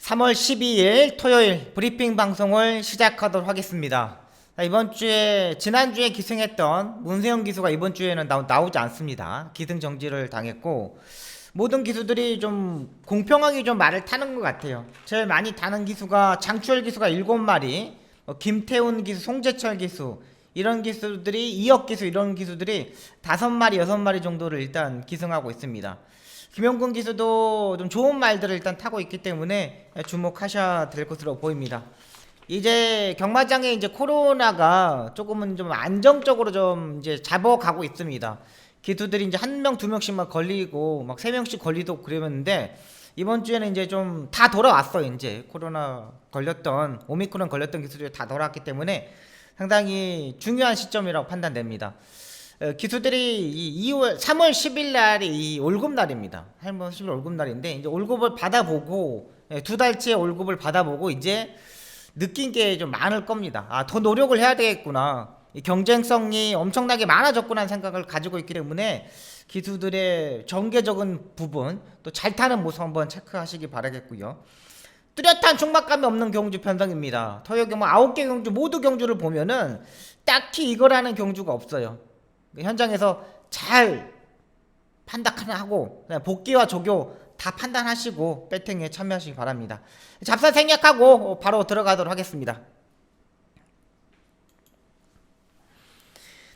3월 12일 토요일 브리핑 방송을 시작하도록 하겠습니다. 이번주에 지난주에 기승했던 문세영 기수가 이번주에는 나오지 않습니다. 기승 정지를 당했고 모든 기수들이 좀 공평하게 좀 말을 타는 것 같아요. 제일 많이 타는 기수가 장추열 기수가 7마리, 김태훈 기수, 송재철 기수 이런 기수들이, 이혁 기수 이런 기수들이 5마리, 6마리 정도를 일단 기승하고 있습니다. 김영근 기수도 좀 좋은 말들을 일단 타고 있기 때문에 주목하셔야 될 것으로 보입니다. 이제 경마장에 이제 코로나가 조금은 좀 안정적으로 좀 이제 잡아가고 있습니다. 기수들이 이제 1명, 2명씩만 걸리고 막 3명씩 걸리도 그러는데 이번 주에는 이제 좀 다 돌아왔어요. 이제 코로나 걸렸던, 오미크론 걸렸던 기수들이 다 돌아왔기 때문에 상당히 중요한 시점이라고 판단됩니다. 기수들이 3월 10일 날이 이 월급날입니다. 3월 10일 월급날인데 이제 월급을 받아보고 2달치의 월급을 받아보고 이제 느낀 게 좀 많을 겁니다. 더 노력을 해야 되겠구나. 이 경쟁성이 엄청나게 많아졌구나 하는 생각을 가지고 있기 때문에 기수들의 정계적인 부분 또 잘 타는 모습 한번 체크하시기 바라겠고요. 뚜렷한 총막감이 없는 경주 편성입니다. 토요 경마 9개 경주 모두 경주를 보면은 딱히 이거라는 경주가 없어요. 현장에서 잘 판단하고 복귀와 조교 다 판단하시고 배팅에 참여하시기 바랍니다. 잡사 생략하고 바로 들어가도록 하겠습니다.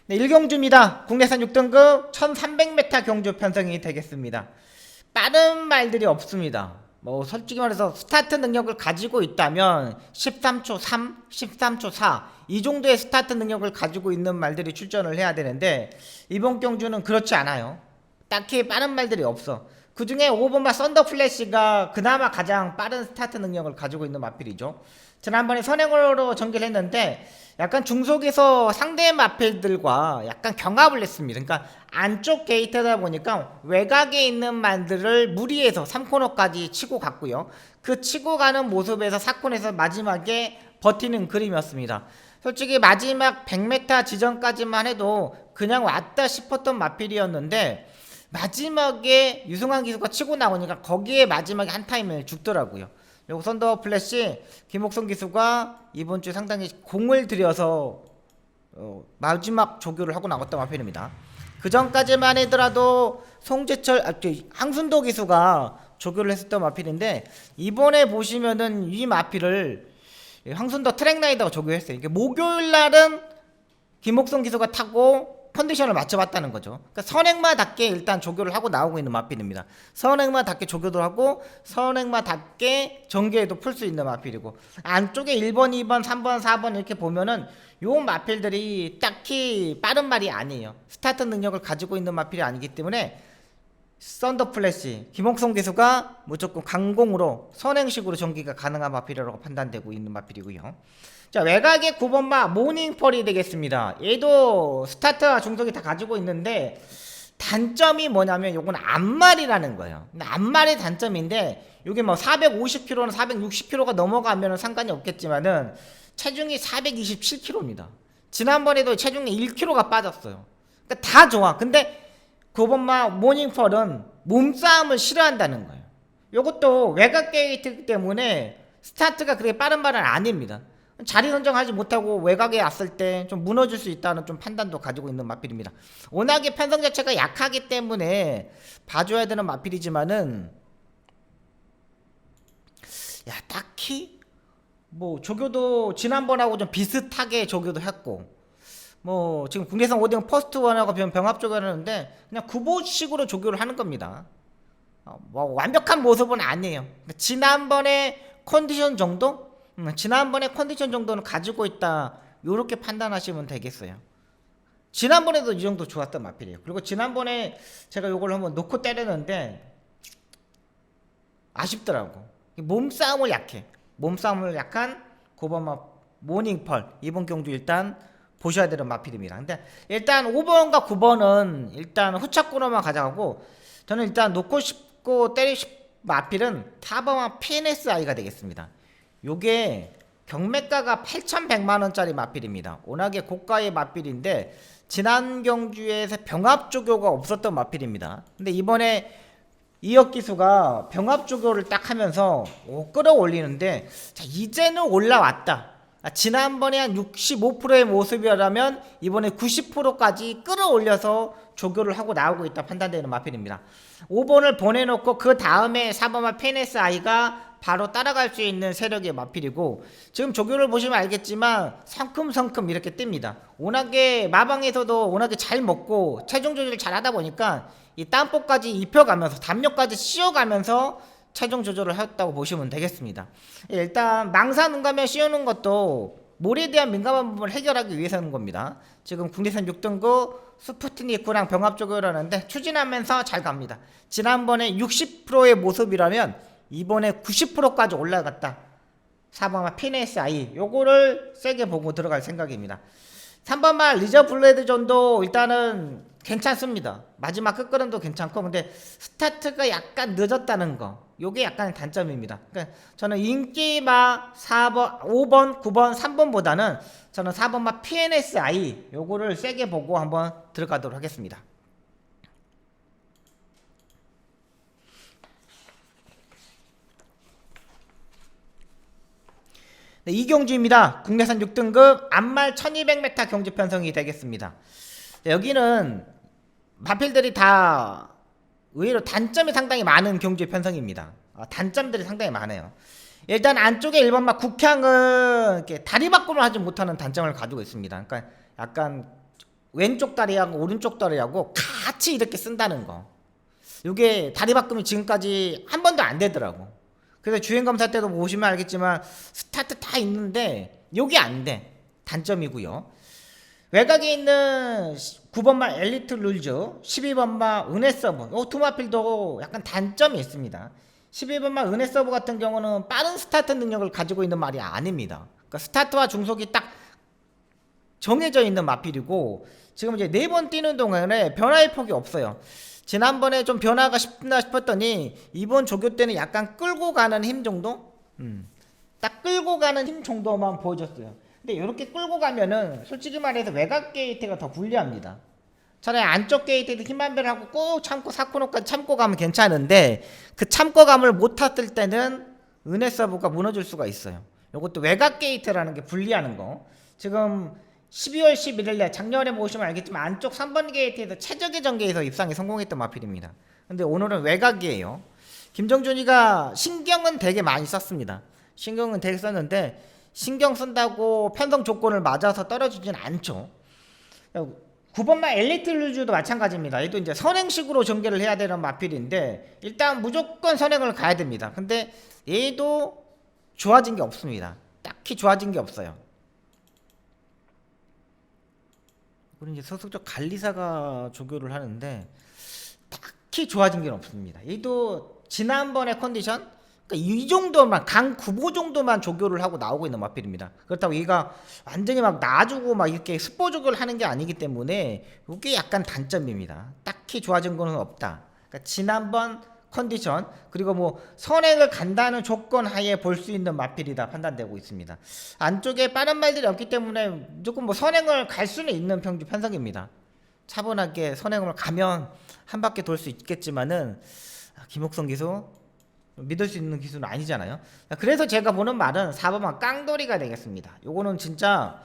1경주입니다. 국내산 6등급 1300m 경주 편성이 되겠습니다. 빠른 말들이 없습니다. 솔직히 말해서 스타트 능력을 가지고 있다면 13초 3, 13초 4 이 정도의 스타트 능력을 가지고 있는 말들이 출전을 해야 되는데 이번 경주는 그렇지 않아요. 딱히 빠른 말들이 없어. 그 중에 5번마 썬더 플래시가 그나마 가장 빠른 스타트 능력을 가지고 있는 마필이죠. 지난번에 선행으로 전개를 했는데 약간 중속에서 상대 마필들과 약간 경합을 했습니다. 그러니까 안쪽 게이트다 보니까 외곽에 있는 말들을 무리해서 3코너까지 치고 갔고요. 그 치고 가는 모습에서 4코너에서 마지막에 버티는 그림이었습니다. 솔직히 마지막 100m 지점까지만 해도 그냥 왔다 싶었던 마필이었는데 마지막에 유승환 기수가 치고 나오니까 거기에 마지막에 한 타임을 죽더라고요. 요거 썬더 플래시 김옥성 기수가 이번 주 상당히 공을 들여서 마지막 조교를 하고 나왔던 마필입니다. 그 전까지만 하더라도 항순도 기수가 조교를 했었던 마필인데 이번에 보시면은 이 마필을 황순도 트랙라이더가 조교했어요. 이게 목요일 날은 김옥성 기수가 타고 컨디션을 맞춰봤다는 거죠. 그러니까 선행마답게 일단 조교를 하고 나오고 있는 마필입니다. 선행마답게 조교도 하고 선행마답게 전개에도 풀 수 있는 마필이고 안쪽에 1번, 2번, 3번, 4번 이렇게 보면은 요 마필들이 딱히 빠른 말이 아니에요. 스타트 능력을 가지고 있는 마필이 아니기 때문에 썬더 플래시 김옥성 기수가 무조건 강공으로 선행식으로 전기가 가능한 마필이라고 판단되고 있는 마필이고요. 자, 외곽의 9번마 모닝펄이 되겠습니다. 얘도 스타트와 중속이 다 가지고 있는데 단점이 뭐냐면 요건 앞말이라는 거예요. 앞말이 단점인데 요게 뭐 450kg나 460kg가 넘어가면 상관이 없겠지만은 체중이 427kg입니다. 지난번에도 체중이 1kg가 빠졌어요. 그러니까 다 좋아. 근데 9번마 모닝펄은 몸싸움을 싫어한다는 거예요. 요것도 외곽 게이트 때문에 스타트가 그렇게 빠른 말은 아닙니다. 자리 선정하지 못하고 외곽에 왔을 때 좀 무너질 수 있다는 좀 판단도 가지고 있는 마필입니다. 워낙에 편성 자체가 약하기 때문에 봐줘야 되는 마필이지만은 딱히 조교도 지난번하고 좀 비슷하게 조교도 했고 지금 국내산 5등 퍼스트 원하고 병합 조교를 하는데 그냥 구보식으로 조교를 하는 겁니다. 완벽한 모습은 아니에요. 지난번에 컨디션 정도? 지난번에 컨디션 정도는 가지고 있다 요렇게 판단하시면 되겠어요. 지난번에도 이 정도 좋았던 마필이에요. 그리고 지난번에 제가 요걸 한번 놓고 때렸는데 아쉽더라고. 몸싸움을 약해. 몸싸움을 약한 9번마 모닝펄 이번 경주 일단 보셔야 되는 마필입니다. 근데 일단 5번과 9번은 일단 후착구로만 가져가고 저는 일단 놓고 싶고 때리고 싶은 마필은 4번마 PNSI가 되겠습니다. 요게 경매가가 8,100만원짜리 마필입니다. 워낙에 고가의 마필인데 지난 경주에서 병합 조교가 없었던 마필입니다. 근데 이번에 이혁 기수가 병합 조교를 딱 하면서 끌어올리는데, 자, 이제는 올라왔다. 지난번에 한 65%의 모습이라면 이번에 90%까지 끌어올려서 조교를 하고 나오고 있다 판단되는 마필입니다. 5번을 보내놓고 그 다음에 4번과 PNSI가 바로 따라갈 수 있는 세력의 마필이고, 지금 조교를 보시면 알겠지만 성큼성큼 이렇게 뜹니다. 워낙에 마방에서도 워낙에 잘 먹고 체중 조절을 잘 하다 보니까 이 땀복까지 입혀가면서 담요까지 씌워가면서 체중 조절을 했다고 보시면 되겠습니다. 일단 망사 눈가면 씌우는 것도 몰에 대한 민감한 부분을 해결하기 위해서는 겁니다. 지금 국내산 6등급 스푸트니크랑 병합 조교라는데 추진하면서 잘 갑니다. 지난번에 60%의 모습이라면 이번에 90%까지 올라갔다. 4번만 PNSI 요거를 세게 보고 들어갈 생각입니다. 3번만 리저블레드 존도 일단은 괜찮습니다. 마지막 끝걸음도 괜찮고, 근데 스타트가 약간 늦었다는 거, 요게 약간 단점입니다. 그러니까 저는 인기마 4번, 5번, 9번, 3번보다는 저는 4번마 PNSI 요거를 세게 보고 한번 들어가도록 하겠습니다. 네, 이경주입니다. 국내산 6등급 안말 1200m 경주 편성이 되겠습니다. 네, 여기는 마필들이 다 의외로 단점이 상당히 많은 경주의 편성입니다. 단점들이 상당히 많아요. 일단 안쪽에 1번마 국향은 이렇게 다리 바꿈을 하지 못하는 단점을 가지고 있습니다. 그러니까 약간 왼쪽 다리하고 오른쪽 다리하고 같이 이렇게 쓴다는 거. 이게 다리 바꿈이 지금까지 한 번도 안 되더라고. 그래서 주행검사 때도 보시면 알겠지만 스타트 다 있는데 요게 안 돼. 단점이고요. 외곽에 있는 9번마 엘리트 룰즈, 12번마 은혜 서브, 이 두 마필도 약간 단점이 있습니다. 12번마 은혜 서브 같은 경우는 빠른 스타트 능력을 가지고 있는 말이 아닙니다. 그러니까 스타트와 중속이 딱 정해져 있는 마필이고, 지금 이제 4번 뛰는 동안에 변화의 폭이 없어요. 지난번에 좀 변화가 싶나 싶었더니 이번 조교 때는 약간 끌고 가는 힘 정도? 딱 끌고 가는 힘 정도만 보여줬어요. 근데 이렇게 끌고 가면은 솔직히 말해서 외곽 게이트가 더 불리합니다. 차라리 안쪽 게이트에도 힘만 배를 하고 꾹 참고 사코노까지 참고 가면 괜찮은데, 그 참고 감을 못 탔을 때는 은혜 서브가 무너질 수가 있어요. 이것도 외곽 게이트라는 게 불리하는 거. 지금 12월 11일날 작년에 보시면 알겠지만 안쪽 3번 게이트에서 최적의 전개에서 입상에 성공했던 마필입니다. 근데 오늘은 외곽이에요. 김정준이가 신경은 되게 많이 썼습니다. 신경은 되게 썼는데 신경 쓴다고 편성 조건을 맞아서 떨어지진 않죠. 9번마 엘리트 루즈도 마찬가지입니다. 얘도 이제 선행식으로 전개를 해야 되는 마필인데 일단 무조건 선행을 가야 됩니다. 근데 얘도 좋아진 게 없습니다. 딱히 좋아진 게 없어요. 우리 이제 소속적 관리사가 조교를 하는데 딱히 좋아진 게 없습니다. 얘도 지난번의 컨디션, 그러니까 이 정도만 강 9보 정도만 조교를 하고 나오고 있는 마필입니다. 그렇다고 얘가 완전히 막 놔주고 막 이렇게 스포 조교를 하는 게 아니기 때문에 이게 약간 단점입니다. 딱히 좋아진 거는 없다. 그러니까 지난번 컨디션 그리고 뭐 선행을 간다는 조건 하에 볼 수 있는 마필이다 판단되고 있습니다. 안쪽에 빠른 말들이 없기 때문에 무조건 뭐 선행을 갈 수는 있는 평주 편성입니다. 차분하게 선행을 가면 한 바퀴 돌 수 있겠지만은 김옥성 기수 믿을 수 있는 기수는 아니잖아요. 그래서 제가 보는 말은 4번만 깡돌이가 되겠습니다. 요거는 진짜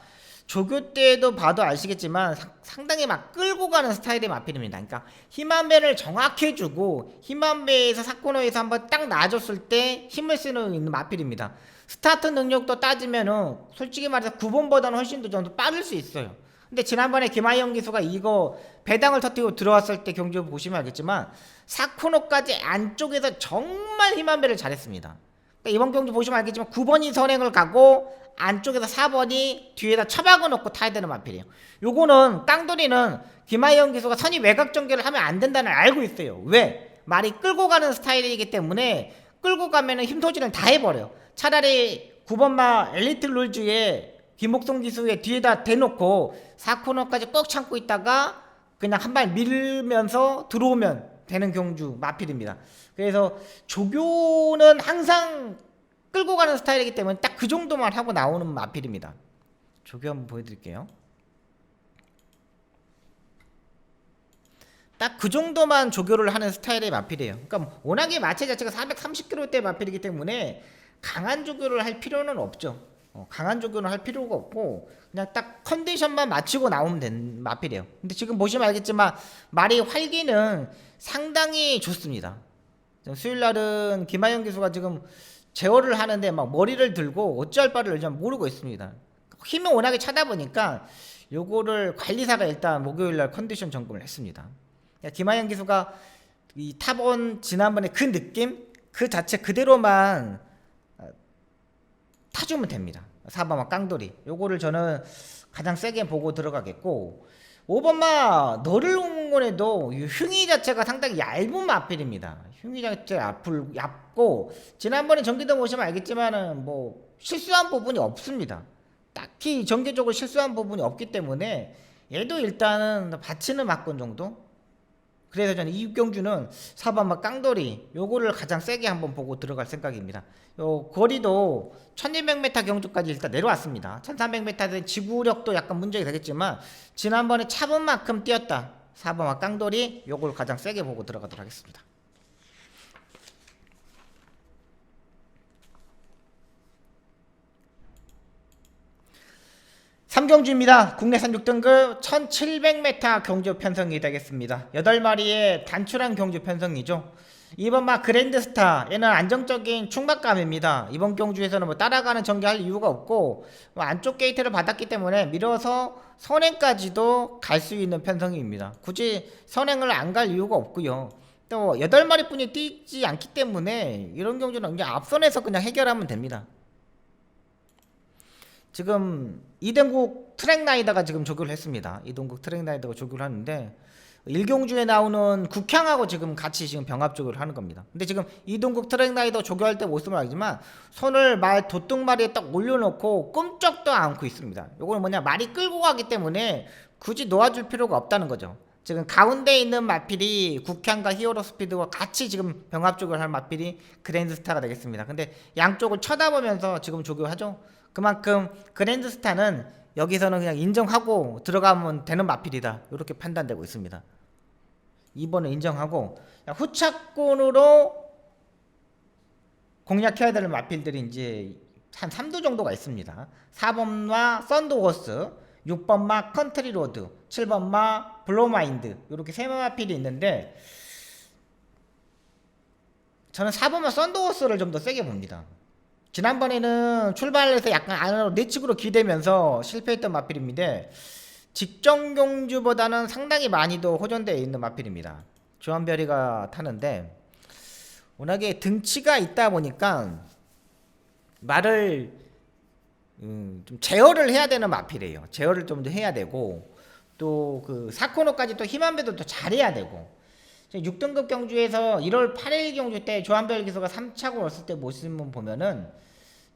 조교 때도 봐도 아시겠지만 상당히 막 끌고 가는 스타일의 마필입니다. 그러니까 힘한 배를 정확히 해주고 힘한 배에서 사코너에서 한번 딱 놔줬을 때 힘을 쓰는 있는 마필입니다. 스타트 능력도 따지면은 솔직히 말해서 9번보다는 훨씬 더 좀 빠를 수 있어요. 근데 지난번에 김하영 기수가 이거 배당을 터뜨리고 들어왔을 때 경주 보시면 알겠지만 사코너까지 안쪽에서 정말 힘한 배를 잘했습니다. 그러니까 이번 경주 보시면 알겠지만 9번이 선행을 가고 안쪽에서 4번이 뒤에다 처박아 놓고 타야 되는 마필이에요. 요거는 깡돌이는 김하영 기수가 선이 외곽 전개를 하면 안 된다는 알고 있어요. 왜? 말이 끌고 가는 스타일이기 때문에 끌고 가면은 힘 소진을 다 해버려요. 차라리 9번마 엘리트 룰즈에 김옥성 기수의 뒤에다 대놓고 4코너까지 꼭 참고 있다가 그냥 한 발 밀면서 들어오면 되는 경주 마필입니다. 그래서 조교는 항상 끌고 가는 스타일이기 때문에 딱 그 정도만 하고 나오는 마필입니다. 조교 한번 보여드릴게요. 딱 그 정도만 조교를 하는 스타일의 마필이에요. 그러니까 워낙에 마체 자체가 430kg대 마필이기 때문에 강한 조교를 할 필요는 없죠. 강한 조교는 할 필요가 없고 그냥 딱 컨디션만 맞추고 나오면 된 마필이에요. 근데 지금 보시면 알겠지만 말이 활기는 상당히 좋습니다. 수요일 날은 김하영 기수가 지금 제어를 하는데 막 머리를 들고 어찌할 바를 좀 모르고 있습니다. 힘이 워낙에 차다 보니까 요거를 관리사가 일단 목요일 날 컨디션 점검을 했습니다. 김하영 기수가 이 탑원 지난번에 그 느낌 그 자체 그대로만 타주면 됩니다. 4번마 깡돌이 요거를 저는 가장 세게 보고 들어가겠고 5번마 너를 응원해도 흉이 자체가 상당히 얇은 마필입니다. 흉이 자체 얇고 지난번에 전기도 보시면 알겠지만은 뭐 실수한 부분이 없습니다. 딱히 전개적으로 실수한 부분이 없기 때문에 얘도 일단은 받치는 막권 정도. 그래서 저는 이경주는 4번마 깡돌이 요거를 가장 세게 한번 보고 들어갈 생각입니다. 요 거리도 1200m 경주까지 일단 내려왔습니다. 1300m는 지구력도 약간 문제가 되겠지만 지난번에 차본 만큼 뛰었다. 4번마 깡돌이 요걸 가장 세게 보고 들어가도록 하겠습니다. 삼경주입니다. 국내산 6등급 1700m 경주 편성이 되겠습니다. 8마리의 단출한 경주 편성이죠. 이번 막 그랜드스타 얘는 안정적인 충막감입니다. 이번 경주에서는 뭐 따라가는 전개할 이유가 없고 뭐 안쪽 게이트를 받았기 때문에 밀어서 선행까지도 갈 수 있는 편성입니다. 굳이 선행을 안 갈 이유가 없고요. 또 8마리 뿐이 뛰지 않기 때문에 이런 경주는 그냥 앞선에서 그냥 해결하면 됩니다. 지금 이동국 트랙라이더가 지금 조교를 했습니다. 이동국 트랙라이더가 조교를 하는데 일경주에 나오는 국향하고 지금 같이 지금 병합 조교를 하는 겁니다. 근데 지금 이동국 트랙라이더 조교할 때 모습을 알지만 손을 말 도둑말이에 딱 올려놓고 꼼짝도 않고 있습니다. 요거는 뭐냐 말이 끌고 가기 때문에 굳이 놓아줄 필요가 없다는 거죠. 지금 가운데 있는 마필이 국향과 히어로 스피드와 같이 지금 병합 조교를 할 마필이 그랜드스타가 되겠습니다. 근데 양쪽을 쳐다보면서 지금 조교하죠. 그만큼 그랜드스타는 여기서는 그냥 인정하고 들어가면 되는 마필이다 이렇게 판단되고 있습니다. 2번은 인정하고 후차권으로 공략해야 되는 마필들이 이제 한 3두 정도가 있습니다. 4번마 썬더워스, 6번마 컨트리로드, 7번마 블로마인드 이렇게 세 마필이 있는데 저는 4번마 썬더워스를 좀 더 세게 봅니다. 지난번에는 출발해서 약간 안으로 내측으로 기대면서 실패했던 마필입니다. 직전 경주보다는 상당히 많이도 호전되어 있는 마필입니다. 조한별이가 타는데 워낙에 등치가 있다 보니까 말을 좀 제어를 해야 되는 마필이에요. 제어를 좀 더 해야 되고 또 그 4코너까지 또 힘한 배도 더 잘해야 되고 6등급 경주에서 1월 8일 경주 때 조한별 기수가 3차고 왔을 때 모습을 보면은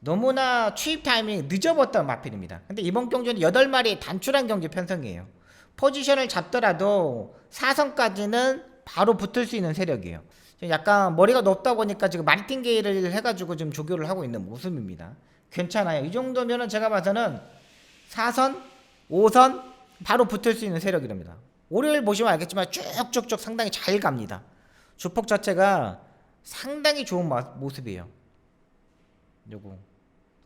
너무나 취입 타이밍이 늦어버렸던 마필입니다. 근데 이번 경주는 8마리의 단출한 경주 편성이에요. 포지션을 잡더라도 4선까지는 바로 붙을 수 있는 세력이에요. 약간 머리가 높다 보니까 지금 마리팅게이를 해가지고 지금 조교를 하고 있는 모습입니다. 괜찮아요. 이 정도면은 제가 봐서는 4선, 5선 바로 붙을 수 있는 세력이랍니다. 월요일 보시면 알겠지만 쭉쭉쭉 상당히 잘 갑니다. 주폭 자체가 상당히 좋은 모습이에요. 요거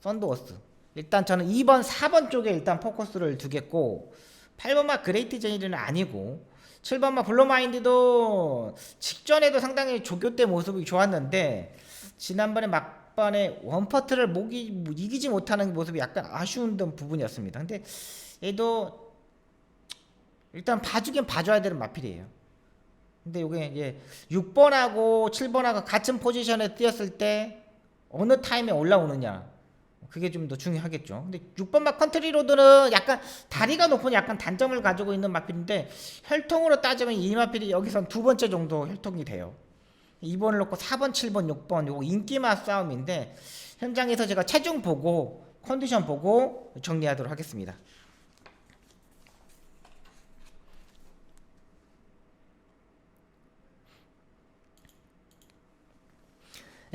썬더워스 일단 저는 2번 4번 쪽에 일단 포커스를 두겠고 8번마 그레이트 제니는 아니고 7번마 블루마인드도 직전에도 상당히 조교 때 모습이 좋았는데 지난번에 막판에 원퍼트를 이기지 못하는 모습이 약간 아쉬운 부분이었습니다. 근데 얘도 일단 봐주긴 봐줘야 되는 마필이에요. 근데 요게 이제 6번하고 7번하고 같은 포지션에 뛰었을 때 어느 타임에 올라오느냐 그게 좀 더 중요하겠죠. 근데 6번마 컨트리로드는 약간 다리가 높은 약간 단점을 가지고 있는 마필인데 혈통으로 따지면 이 마필이 여기선 두 번째 정도 혈통이 돼요. 2번을 놓고 4번, 7번, 6번 요거 인기맛 싸움인데 현장에서 제가 체중 보고 컨디션 보고 정리하도록 하겠습니다.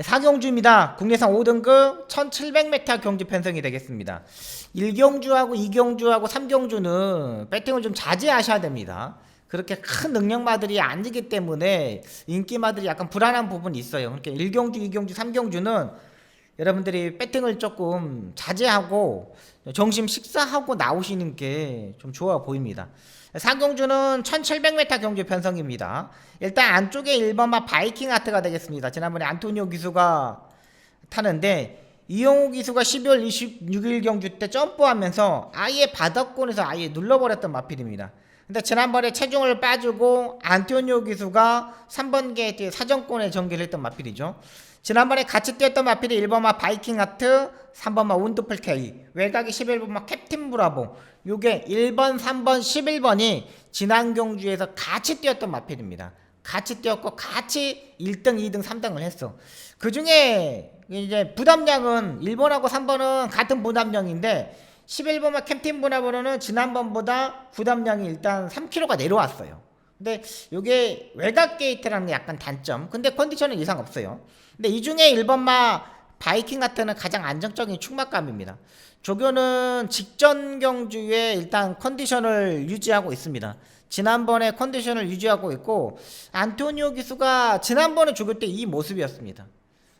사경주입니다. 국내산 5등급 1700m 경주 편성이 되겠습니다. 1경주하고 2경주하고 3경주는 배팅을 좀 자제하셔야 됩니다. 그렇게 큰 능력마들이 아니기 때문에 인기마들이 약간 불안한 부분이 있어요. 그러니까 1경주, 2경주, 3경주는 여러분들이 배팅을 조금 자제하고 점심 식사하고 나오시는 게 좀 좋아 보입니다. 4경주는 1700m 경주 편성입니다. 일단 안쪽에 1번마 바이킹 하트가 되겠습니다. 지난번에 안토니오 기수가 타는데 이영호 기수가 12월 26일 경주 때 점프하면서 아예 바닥권에서 아예 눌러버렸던 마필입니다. 근데 지난번에 체중을 빠지고 안토니오 기수가 3번 게이트에 사정권에 전개를 했던 마필이죠. 지난번에 같이 뛰었던 마필이 1번마 바이킹 하트, 3번마 운드풀 K, 외곽이 11번마 캡틴 브라보. 요게 1번, 3번, 11번이 지난 경주에서 같이 뛰었던 마필입니다. 같이 뛰었고 같이 1등, 2등, 3등을 했어. 그 중에 이제 부담량은 1번하고 3번은 같은 부담량인데 11번마 캡틴 브라보는 지난번보다 부담량이 일단 3kg가 내려왔어요. 근데 요게 외곽 게이트라는 게 약간 단점. 근데 컨디션은 이상 없어요. 근데 이 중에 1번마 바이킹 하트는 가장 안정적인 충막감입니다. 조교는 직전 경주에 일단 컨디션을 유지하고 있습니다. 지난번에 컨디션을 유지하고 있고 안토니오 기수가 지난번에 조교 때 이 모습이었습니다.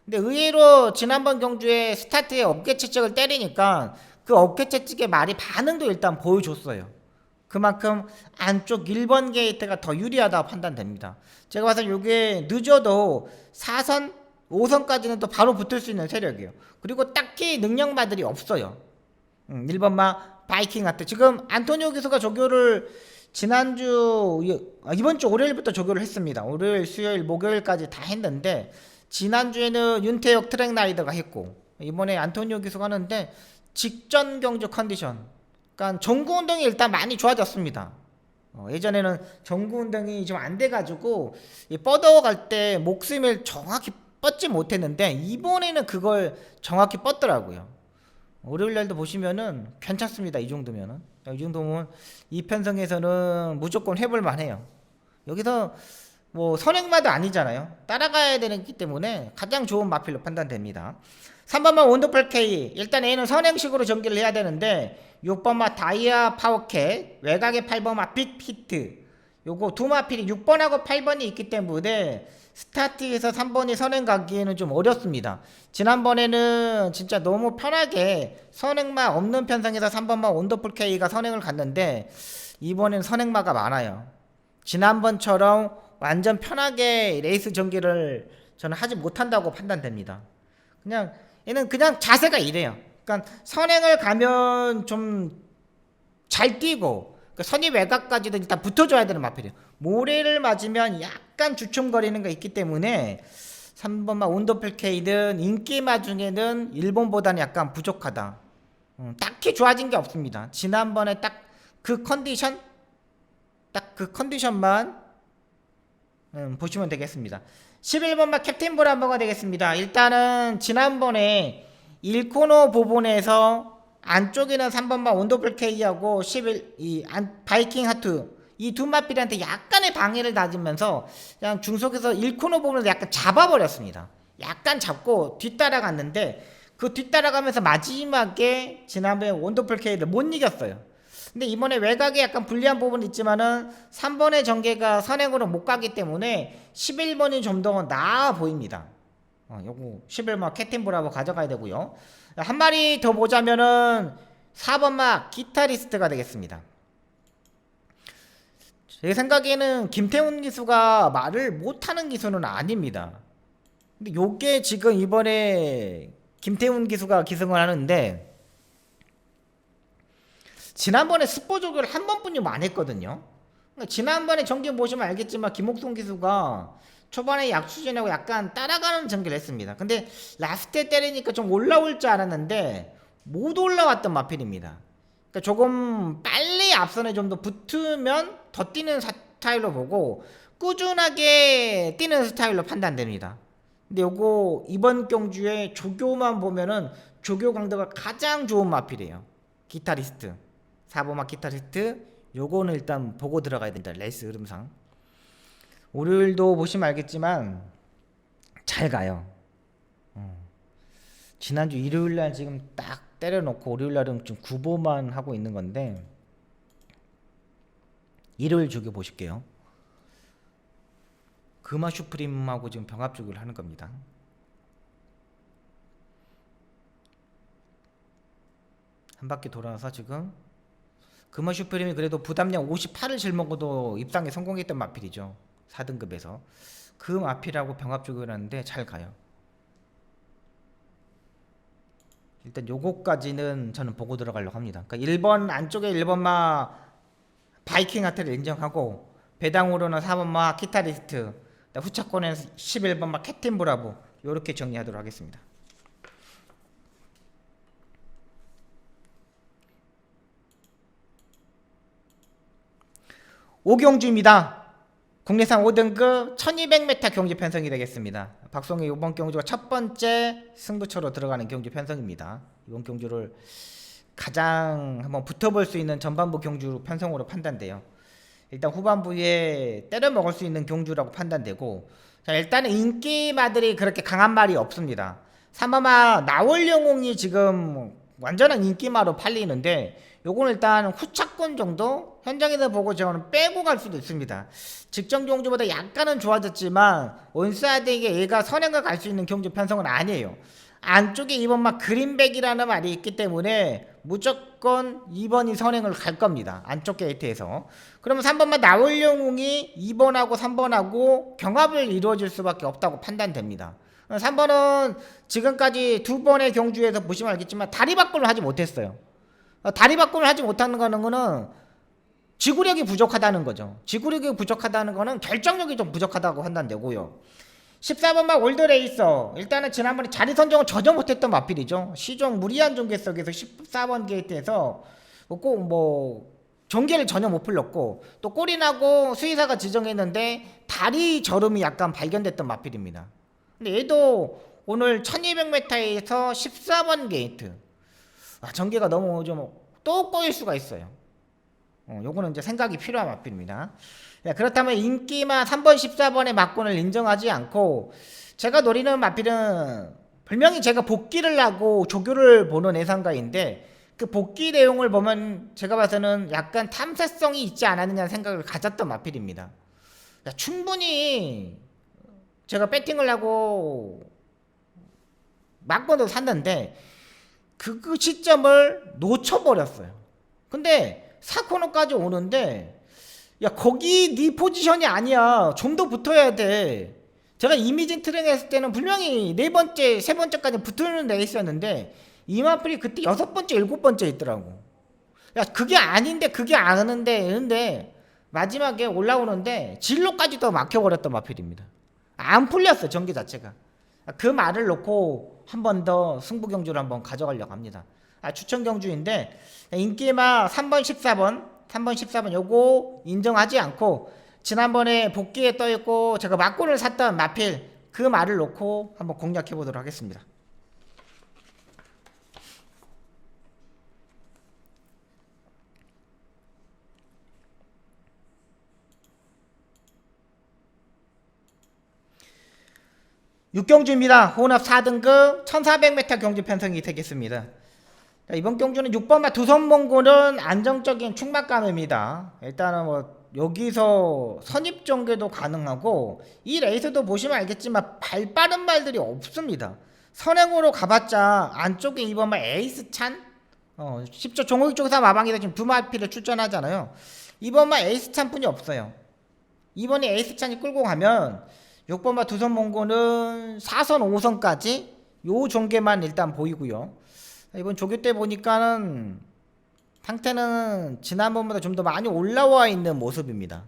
근데 의외로 지난번 경주에 스타트에 어깨 채찍을 때리니까 그 어깨 채찍의 말이 반응도 일단 보여줬어요. 그만큼 안쪽 1번 게이트가 더 유리하다고 판단됩니다. 제가 봐서 이게 늦어도 4선, 5선까지는 또 바로 붙을 수 있는 세력이에요. 그리고 딱히 능력마들이 없어요. 1번마 바이킹 하트. 지금 안토니오 기수가 조교를 지난주, 이번 주 월요일부터 조교를 했습니다. 월요일, 수요일, 목요일까지 다 했는데 지난주에는 윤태혁 트랙라이더가 했고 이번에 안토니오 기수가 하는데 직전 경주 컨디션, 그러니까 전구운동이 일단 많이 좋아졌습니다. 예전에는 전구운동이 좀 안 돼가지고 뻗어갈 때 목숨을 정확히 뻗지 못했는데 이번에는 그걸 정확히 뻗더라고요. 월요일날도 보시면은 괜찮습니다. 이 정도면은, 이 정도면 이 편성에서는 무조건 해볼 만해요. 여기서 뭐 선행마도 아니잖아요. 따라가야 되기 때문에 가장 좋은 마필로 판단됩니다. 3번마 원더풀 K, 일단 얘는 선행식으로 전개를 해야 되는데 6번마 다이아 파워캣, 외곽에 8번마 빅히트, 요거 두 마필이 6번하고 8번이 있기 때문에 스타트에서 3번이 선행 가기에는 좀 어렵습니다. 지난번에는 진짜 너무 편하게 선행마 없는 편성에서 3번마 원더풀 K가 선행을 갔는데 이번엔 선행마가 많아요. 지난번처럼 완전 편하게 레이스 전개를 저는 하지 못한다고 판단됩니다. 그냥 얘는 그냥 자세가 이래요. 그러니까 선행을 가면 좀 잘 뛰고 그러니까 선의 외곽까지도 일단 붙어줘야 되는 마필이에요. 모래를 맞으면 약간 주춤거리는 거 있기 때문에 3번마 원더풀 K든 인기마 중에는 일본보다는 약간 부족하다. 딱히 좋아진 게 없습니다. 지난번에 딱 그 컨디션만 보시면 되겠습니다. 11번마 캡틴 브라보가 되겠습니다. 일단은 지난번에 1코너 부분에서 안쪽에는 3번마 원더풀 K하고 바이킹 하트 이 두 마필한테 약간의 방해를 낮으면서 그냥 중속에서 1코너 부분을 약간 잡아버렸습니다. 약간 잡고 뒤따라갔는데 그 뒤따라가면서 마지막에 지난번에 원더풀 K를 못 이겼어요. 근데 이번에 외곽에 약간 불리한 부분이 있지만은 3번의 전개가 선행으로 못 가기 때문에 11번이 좀 더 나아 보입니다. 요거 11번 캡틴 브라보 가져가야 되고요. 한 마리 더 보자면은 4번마 기타리스트가 되겠습니다. 제 생각에는 김태훈 기수가 말을 못하는 기수는 아닙니다. 근데 요게 지금 이번에 김태훈 기수가 기승을 하는데 지난번에 스포 조교를 한 번뿐이 안 했거든요. 그러니까 지난번에 전기 보시면 알겠지만 김옥송 기수가 초반에 약수진하고 약간 따라가는 전개를 했습니다. 근데 라스트에 때리니까 좀 올라올 줄 알았는데 못 올라왔던 마필입니다. 그러니까 조금 빨리 앞선에 좀 더 붙으면 더 뛰는 스타일로 보고 꾸준하게 뛰는 스타일로 판단됩니다. 근데 요거 이번 경주에 조교만 보면은 조교 강도가 가장 좋은 마필이에요. 기타리스트 4번마 기타리스트 요거는 일단 보고 들어가야 된다. 레이스 흐름상 월요일도 보시면 알겠지만 잘 가요. 지난주 일요일날 지금 딱 때려놓고 월요일날은 좀 구보만 하고 있는 건데 일요일 주기 보실게요. 금화 슈프림하고 지금 병합 주기를 하는 겁니다. 한 바퀴 돌아서 지금 금화 슈프림이 그래도 부담량 58을 짊어고도 입상에 성공했던 마필이죠. 4등급에서 그 마필하고 병합 주기를 하는데 잘 가요. 일단 요거까지는 저는 보고 들어가려고 합니다. 그러니까 1번 안쪽에 1번마 바이킹 하트를 인정하고 배당으로는 4번마 키타리스트, 후차권에는 11번마 캡틴 브라보 요렇게 정리하도록 하겠습니다. 오경주입니다. 국내산 5등급 1200m 경주 편성이 되겠습니다. 박송의 이번 경주가 첫 번째 승부처로 들어가는 경주 편성입니다. 이번 경주를 가장 한번 붙어볼 수 있는 전반부 경주 편성으로 판단돼요. 일단 후반부에 때려 먹을 수 있는 경주라고 판단되고, 자, 일단은 인기마들이 그렇게 강한 말이 없습니다. 3번마 나월영웅이 지금 완전한 인기마로 팔리는데, 요거는 일단 후차권 정도 현장에서 보고 저는 빼고 갈 수도 있습니다. 직전 경주보다 약간은 좋아졌지만 원사이드에게 얘가 선행을 갈 수 있는 경주 편성은 아니에요. 안쪽에 2번마 그린백이라는 말이 있기 때문에 무조건 2번이 선행을 갈 겁니다. 안쪽 게이트에서. 그러면 3번마 나월영웅이 2번하고 3번하고 경합을 이루어질 수밖에 없다고 판단됩니다. 3번은 지금까지 두 번의 경주에서 보시면 알겠지만 다리 바꾸를 하지 못했어요. 다리 바꾸를 하지 못하는 거는 지구력이 부족하다는 거죠. 지구력이 부족하다는 거는 결정력이 좀 부족하다고 판단되고요. 14번마 올드레이서, 일단은 지난번에 자리 선정을 전혀 못했던 마필이죠. 시종 무리한 종계석에서 14번 게이트에서 꼭 종계를 전혀 못 풀렸고, 또 꼴이나고 수의사가 지정했는데 다리 저름이 약간 발견됐던 마필입니다. 근데 얘도 오늘 1200m에서 14번 게이트, 전개가 너무 좀 또 꼬일 수가 있어요. 요거는 이제 생각이 필요한 마필입니다. 그렇다면 인기마 3번 14번의 막권을 인정하지 않고 제가 노리는 마필은 분명히 제가 복귀를 하고 조교를 보는 예상가인데, 그 복귀 내용을 보면 제가 봐서는 약간 탐색성이 있지 않았느냐는 생각을 가졌던 마필입니다. 충분히 제가 배팅을 하고 막권도 샀는데 그 시점을 놓쳐버렸어요. 근데 4코너까지 오는데, 야, 거기 네 포지션이 아니야. 좀 더 붙어야 돼. 제가 이미진 트레이닝 했을 때는 분명히 4번째, 3번째까지 붙는 레이스였는데 이마플이 그때 6번째, 7번째 있더라고. 야, 그게 아닌데 그게 아는데 마지막에 올라오는데 진로까지도 막혀버렸던 마필입니다. 안 풀렸어, 전개 자체가. 그 말을 놓고 한 번 더 승부 경주를 한번 가져가려고 합니다. 추천 경주인데 인기마 3번 14번 요거 인정하지 않고 지난번에 복귀에 떠있고 제가 막골을 샀던 마필, 그 말을 놓고 한번 공략해 보도록 하겠습니다. 육경주입니다. 혼합 4등급 1400m 경주 편성이 되겠습니다. 자, 이번 경주는 6번마 두선몽고는 안정적인 충막감입니다. 일단은 여기서 선입 전개도 가능하고, 이 레이스도 보시면 알겠지만 발 빠른 말들이 없습니다. 선행으로 가봤자 안쪽에 2번마 에이스찬, 10조 종호기 쪽에서 마방에서 지금 두 마피를 출전하잖아요. 2번마 에이스찬 뿐이 없어요. 이번에 에이스찬이 끌고 가면 6번마 두선몽고는 4선 5선까지 요 전개만 일단 보이고요. 이번 조교 때 보니까는 상태는 지난번보다 좀 더 많이 올라와 있는 모습입니다.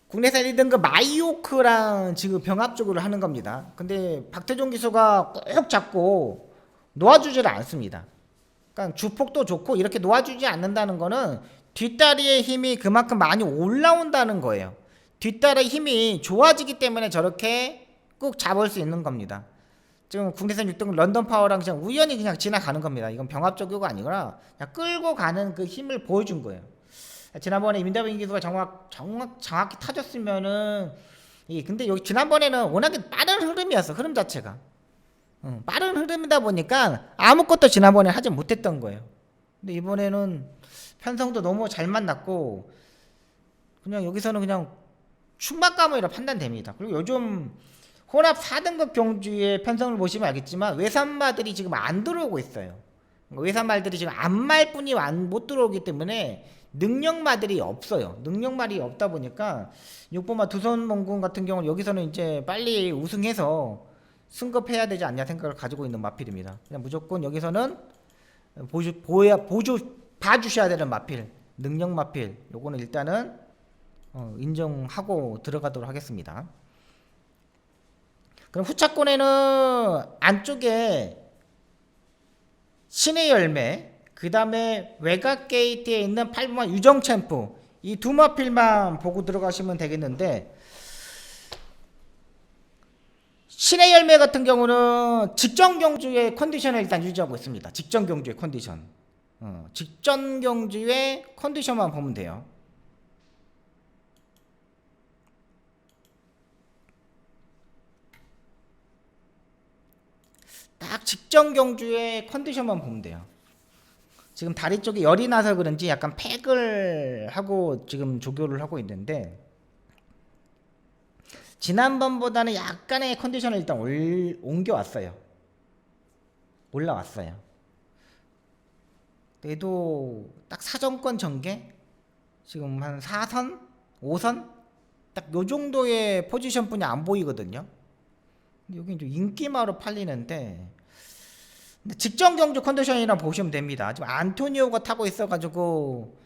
국내산 1등급 마이오크랑 지금 병합적으로 하는 겁니다. 근데 박태종 기수가 꾹 잡고 놓아주지를 않습니다. 그러니까 주폭도 좋고 이렇게 놓아주지 않는다는 거는 뒷다리의 힘이 그만큼 많이 올라온다는 거예요. 뒷다리의 힘이 좋아지기 때문에 저렇게 꾹 잡을 수 있는 겁니다. 지금 국내산 6등급 런던 파워랑 그냥 우연히 그냥 지나가는 겁니다. 이건 병합적이가 아니구나. 그냥 끌고 가는 그 힘을 보여준 거예요. 지난번에 민다빈 기수가 정확히 타줬으면은, 근데 여기 지난번에는 워낙에 빠른 흐름이었어. 흐름 자체가. 빠른 흐름이다 보니까 아무것도 지난번에 하지 못했던 거예요. 근데 이번에는 편성도 너무 잘 만났고 그냥 여기서는 그냥 충막가물이라 판단됩니다. 그리고 요즘 혼합 4등급 경주의 편성을 보시면 알겠지만 외산마들이 지금 안 들어오고 있어요. 외산말들이 지금 안말뿐이 못 들어오기 때문에 능력마들이 없어요. 능력말이 없다 보니까 6번마 두선몽군 같은 경우는 여기서는 이제 빨리 우승해서 승급해야 되지 않냐 생각을 가지고 있는 마필입니다. 그냥 무조건 여기서는 봐주셔야 되는 마필, 능력 마필. 요거는 일단은 인정하고 들어가도록 하겠습니다. 그럼 후차권에는 안쪽에 신의 열매, 그 다음에 외곽 게이트에 있는 8번마 유정 챔프, 이 두 마필만 보고 들어가시면 되겠는데, 신의 열매 같은 경우는 직전 경주의 컨디션을 일단 유지하고 있습니다. 직전 경주의 컨디션. 직전 경주의 컨디션만 보면 돼요. 딱 직전 경주의 컨디션만 보면 돼요. 지금 다리 쪽에 열이 나서 그런지 약간 팩을 하고 지금 조교를 하고 있는데 지난번보다는 약간의 컨디션을 일단 옮겨왔어요. 올라왔어요. 그래도 딱 사정권 전개 지금 한 4선? 5선? 딱 요 정도의 포지션 뿐이 안 보이거든요. 여기 좀 인기마로 팔리는데 직전 경주 컨디션이라 보시면 됩니다. 지금 안토니오가 타고 있어가지고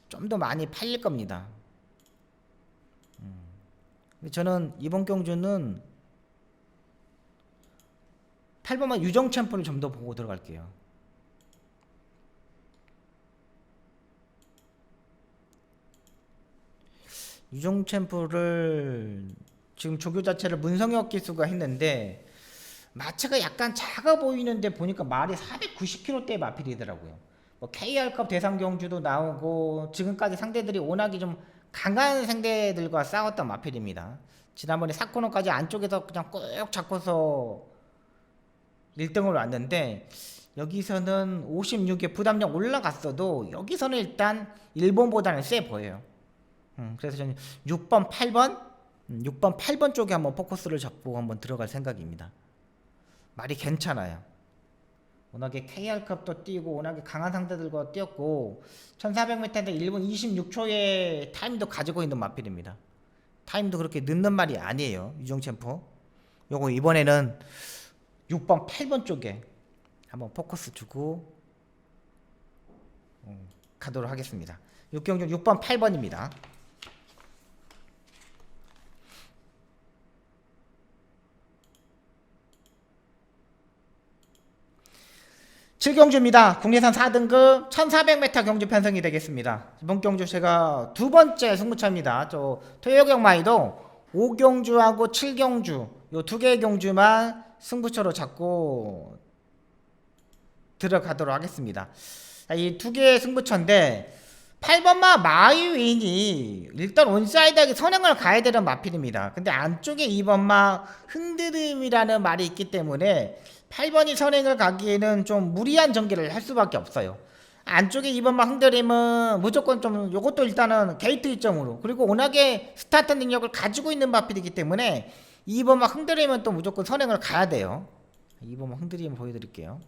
좀 더 많이 팔릴 겁니다. 저는 이번 경주는 8번만 유정 챔프를 좀 더 보고 들어갈게요. 유정 챔프를 지금 조교 자체를 문성혁 기수가 했는데 마체가 약간 작아 보이는데 보니까 말이 490kg대의 마필이더라고요. 뭐 KR컵 대상 경주도 나오고 지금까지 상대들이 워낙에 좀 강한 상대들과 싸웠던 마필입니다. 지난번에 사코노까지 안쪽에서 그냥 꾹 잡고서 1등으로 왔는데 여기서는 56에 부담력 올라갔어도 여기서는 일단 일본보다는 세 보여요. 그래서 저는 6번, 8번 쪽에 한번 포커스를 잡고 한번 들어갈 생각입니다. 말이 괜찮아요. 워낙에 KR컵도 뛰고 워낙에 강한 상대들과 뛰었고 1400m인데 1분 26초의 타임도 가지고 있는 마필입니다. 타임도 그렇게 늦는 말이 아니에요. 유정 챔프. 요거 이번에는 6번, 8번 쪽에 한번 포커스 주고 가도록 하겠습니다. 6경주 6번, 8번입니다. 7경주입니다. 국내산 4등급 1400m 경주 편성이 되겠습니다. 이번 경주 제가 두 번째 승부차입니다. 저 토요경 마이도 5경주하고 7경주 요 두 개의 경주만 승부처로 잡고 들어가도록 하겠습니다. 이 두 개의 승부처인데 8번마 마이윈이 일단 온사이드하게 선행을 가야 되는 마필입니다. 근데 안쪽에 2번마 흔들음이라는 말이 있기 때문에 8번이 선행을 가기에는 좀 무리한 전개를 할 수밖에 없어요. 안쪽에 2번마 흔들림은 무조건 좀 요것도 일단은 게이트 이점으로 그리고 워낙에 스타트 능력을 가지고 있는 마필이기 때문에 2번마 흔들림은 또 무조건 선행을 가야 돼요. 2번마 흔들림 보여드릴게요.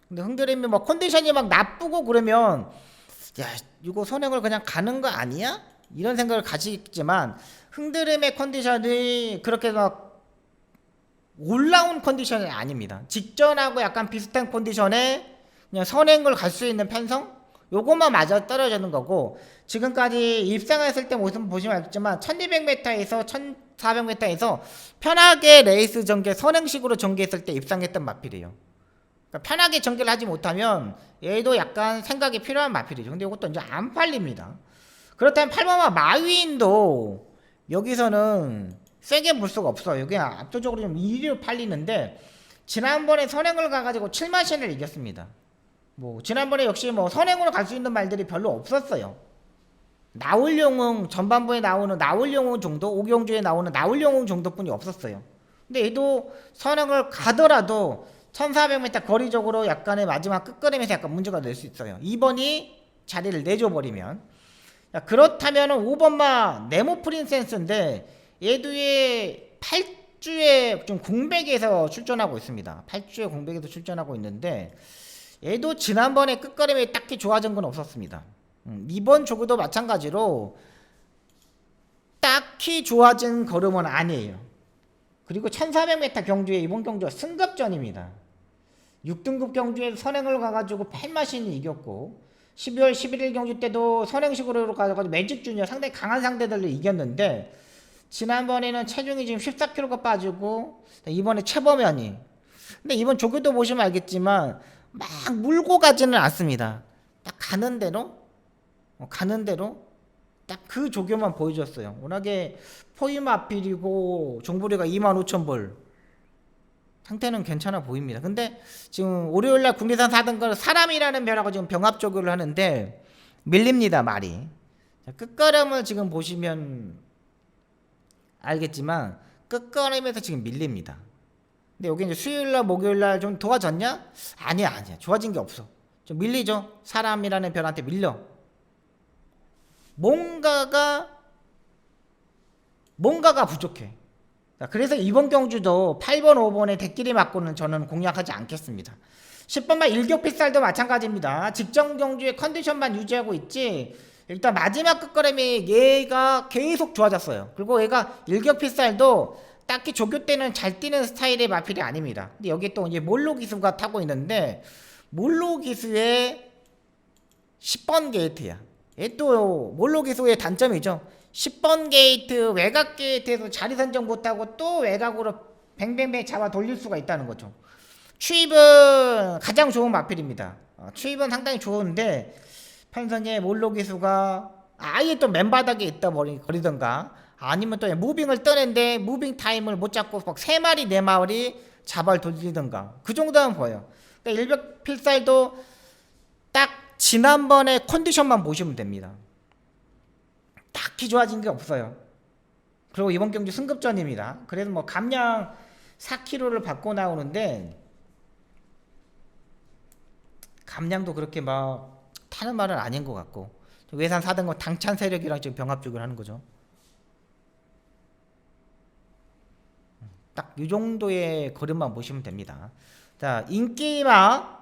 근데 흔들림이 뭐 컨디션이 막 나쁘고 그러면 야 이거 선행을 그냥 가는 거 아니야? 이런 생각을 가지겠지만 흔들림의 컨디션이 그렇게 막 올라온 컨디션이 아닙니다. 직전하고 약간 비슷한 컨디션에 그냥 선행을 갈 수 있는 편성? 요것만 맞아 떨어지는 거고 지금까지 입상했을 때 모습 보시면 알겠지만 1200m에서 1400m에서 편하게 레이스 전개 선행식으로 전개했을 때 입상했던 마필이에요. 그러니까 편하게 전개를 하지 못하면 얘도 약간 생각이 필요한 마필이죠. 근데 이것도 이제 안 팔립니다. 그렇다면 8번마 마윈도 여기서는 세게 볼 수가 없어요. 여기 압도적으로 좀 1위로 팔리는데 지난번에 선행을 가가지고 7마신을 이겼습니다. 뭐 지난번에 역시 뭐 선행으로 갈 수 있는 말들이 별로 없었어요. 나울영웅 전반부에 나오는 나울영웅 정도, 오경주에 나오는 나울영웅 정도뿐이 없었어요. 근데 얘도 선행을 가더라도 1400m 거리적으로 약간의 마지막 끝걸음에서 약간 문제가 될 수 있어요. 2번이 자리를 내줘 버리면. 그렇다면 5번마 네모 프린세스인데 얘도 8주에 좀 공백에서 출전하고 있습니다. 8주에 공백에서 출전하고 있는데 얘도 지난번에 끝걸음이 딱히 좋아진 건 없었습니다. 이번 조그도 마찬가지로 딱히 좋아진 걸음은 아니에요. 그리고 1400m 경주에 이번 경주가 승급전입니다. 6등급 경주에 선행을 가가지고 펠마신이 이겼고 12월 11일 경주 때도 선행식으로 가가지고 매직 주니어 상당히 강한 상대들을 이겼는데 지난번에는 체중이 지금 14kg가 빠지고 이번에 최범현이 근데 이번 조교도 보시면 알겠지만 막 물고 가지는 않습니다. 딱 가는 대로 딱 그 조교만 보여줬어요. 워낙에 포임 아필이고 종부리가 25,000불 상태는 괜찮아 보입니다. 근데 지금 월요일날 국내산 4등급 사람이라는 별하고 지금 병합 조교를 하는데 밀립니다. 말이. 끝걸음을 지금 보시면 알겠지만 끝걸음에서 지금 밀립니다. 근데 여기 이제 수요일날 목요일날 좀 도와졌냐? 아니야 좋아진 게 없어. 좀 밀리죠. 사람이라는 별한테 밀려. 뭔가가 부족해. 그래서 이번 경주도 8번 5번에 대끼리 맞고는 저는 공략하지 않겠습니다. 10번만 일격필살도 마찬가지입니다. 직전 경주의 컨디션만 유지하고 있지 일단 마지막 끝걸음이 얘가 계속 좋아졌어요. 그리고 얘가 일격필살도 딱히 조교 때는 잘 뛰는 스타일의 마필이 아닙니다. 근데 여기 또 이제 몰로 기수가 타고 있는데 몰로 기수의 10번 게이트야. 얘 또 몰로 기수의 단점이죠. 10번 게이트 외곽 게이트에서 자리 선정 못하고 또 외곽으로 뱅뱅뱅 잡아 돌릴 수가 있다는 거죠. 추입은 가장 좋은 마필입니다. 추입은 상당히 좋은데 편성의 몰로 기수가 아예 또 맨바닥에 있다 버리던가 아니면 또 무빙을 떠낸데 무빙 타임을 못 잡고 막 3마리 4마리 잡아 돌리던가 그 정도는 보여요. 그러니까 일격 필살도 딱 지난번에 컨디션만 보시면 됩니다. 딱히 좋아진 게 없어요. 그리고 이번 경주 승급전입니다. 그래서 뭐 감량 4kg를 받고 나오는데 감량도 그렇게 막 타는 말은 아닌 것 같고 외산 4등급 당찬 세력이랑 지금 병합죽을 하는 거죠. 딱 이 정도의 걸음만 보시면 됩니다. 자, 인기마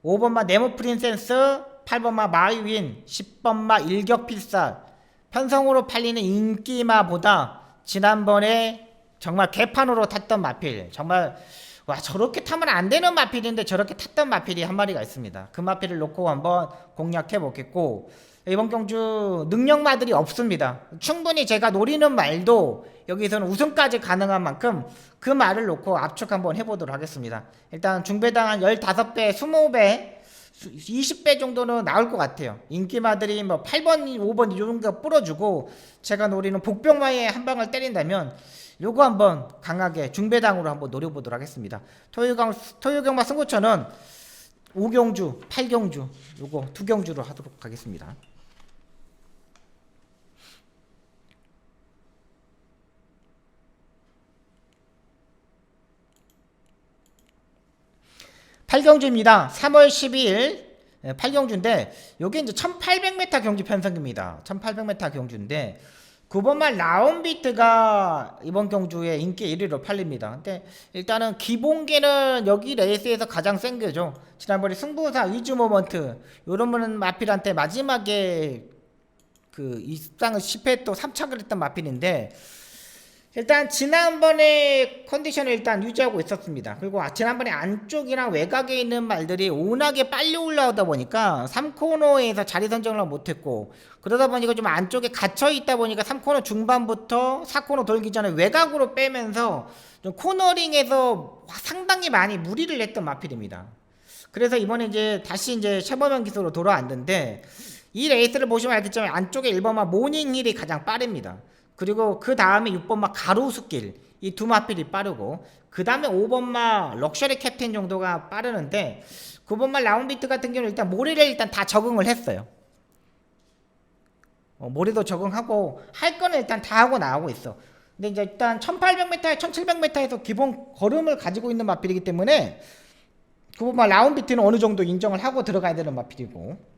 5번마 네모 프린세스 8번마 마이윈 10번마 일격필살 편성으로 팔리는 인기마보다 지난번에 정말 개판으로 탔던 마필 정말 와 저렇게 타면 안 되는 마필인데 저렇게 탔던 마필이 한 마리가 있습니다. 그 마필을 놓고 한번 공략해 보겠고 이번 경주 능력마들이 없습니다. 충분히 제가 노리는 말도 여기서는 우승까지 가능한 만큼 그 말을 놓고 압축 한번 해보도록 하겠습니다. 일단 중배당 한 15배, 20배 20배 정도는 나올 것 같아요. 인기마들이 뭐 8번, 5번 이 정도 뿌려주고 제가 노리는 복병마에 한 방을 때린다면 요거 한번 강하게 중배당으로 한번 노려보도록 하겠습니다. 토요경마 승부처는 5경주, 8경주 요거 2경주로 하도록 하겠습니다. 팔경주입니다. 3월 12일 8경주인데 요게 이제 1800m 경주 편성입니다. 1800m 경주인데 9번말 라운비트가 이번 경주에 인기 1위로 팔립니다. 근데 일단은 기본기는 여기 레이스에서 가장 센 거죠. 지난번에 승부사 위즈 모먼트 요런 마필한테 마지막에 그 입상을 10회 또 3착을 했던 마필인데 일단 지난번에 컨디션을 일단 유지하고 있었습니다. 그리고 지난번에 안쪽이랑 외곽에 있는 말들이 워낙에 빨리 올라오다 보니까 3코너에서 자리 선정을 못했고 그러다 보니까 좀 안쪽에 갇혀 있다 보니까 3코너 중반부터 4코너 돌기 전에 외곽으로 빼면서 좀 코너링에서 상당히 많이 무리를 했던 마필입니다. 그래서 이번에 이제 다시 이제 최범현 기수로 돌아왔는데 이 레이스를 보시면 알겠지만 안쪽에 1번마 모닝힐이 가장 빠릅니다. 그리고 그 다음에 6번마 가로수길 이 두 마필이 빠르고 그 다음에 5번마 럭셔리 캡틴 정도가 빠르는데 9번마 라운비트 같은 경우는 일단 모래를 일단 다 적응을 했어요. 모래도 적응하고 할 거는 일단 다 하고 나오고 있어. 근데 이제 일단 1800m, 1700m에서 기본 걸음을 가지고 있는 마필이기 때문에 9번마 라운비트는 어느 정도 인정을 하고 들어가야 되는 마필이고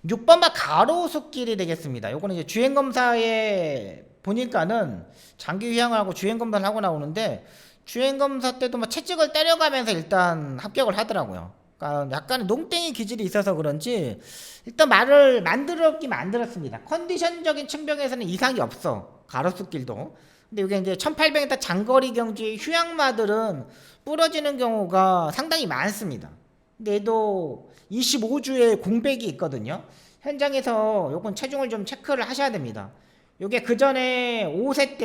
6번마 가로수길이 되겠습니다. 요거는 이제 주행검사에 보니까는 장기 휴양을 하고 주행검사를 하고 나오는데 주행검사 때도 뭐 채찍을 때려가면서 일단 합격을 하더라고요. 그러니까 약간 농땡이 기질이 있어서 그런지 일단 말을 만들었습니다. 컨디션적인 측면에서는 이상이 없어. 가로수길도. 근데 이게 이제 1800m 장거리 경주의 휴양마들은 부러지는 경우가 상당히 많습니다. 근데 얘도 25주에 공백이 있거든요. 현장에서 요건 체중을 좀 체크를 하셔야 됩니다. 요게 그 전에 5세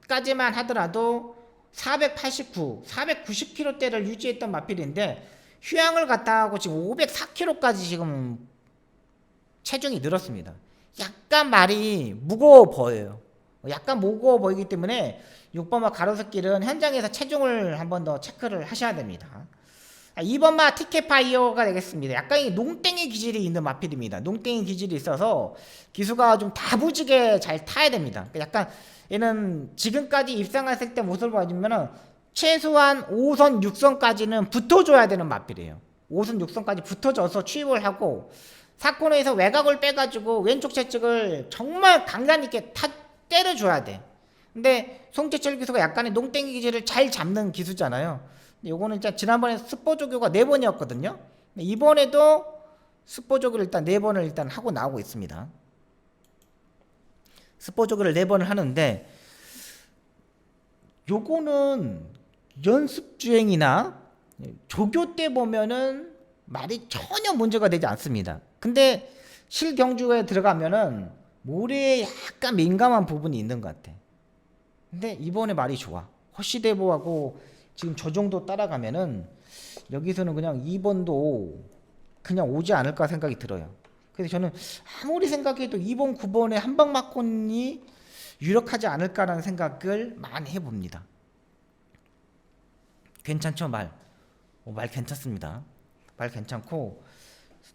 때까지만 하더라도 489, 490kg대를 유지했던 마필인데 휴양을 갔다 하고 지금 504kg까지 지금 체중이 늘었습니다. 약간 말이 무거워 보여요. 약간 무거워 보이기 때문에 6번마 가로수길은 현장에서 체중을 한 번 더 체크를 하셔야 됩니다. 2번마 티켓파이어가 되겠습니다. 약간 이 농땡이 기질이 있는 마필입니다. 농땡이 기질이 있어서 기수가 좀 다부지게 잘 타야 됩니다. 약간 얘는 지금까지 입상했을 때 모습을 봐주면은 최소한 5선, 6선까지는 붙어줘야 되는 마필이에요. 5선, 6선까지 붙어줘서 취입을 하고 사코너에서 외곽을 빼가지고 왼쪽 채찍을 정말 강단 있게 때려줘야 돼. 근데 송재철 기수가 약간의 농땡이 기질을 잘 잡는 기수잖아요. 요거는 진짜 지난번에 스포 조교가 4번이었거든요. 이번에도 스포 조교를 일단 4번을 일단 하고 나오고 있습니다. 스포 조교를 4번을 하는데 요거는 연습 주행이나 조교 때 보면은 말이 전혀 문제가 되지 않습니다. 근데 실경주에 들어가면은 모래에 약간 민감한 부분이 있는 것 같아. 근데 이번에 말이 좋아. 허시대보하고 지금 저 정도 따라가면은 여기서는 그냥 2번도 그냥 오지 않을까 생각이 들어요. 그래서 저는 아무리 생각해도 2번, 9번에 한방 맞곤이 유력하지 않을까라는 생각을 많이 해봅니다. 괜찮죠, 말? 말 괜찮습니다. 말 괜찮고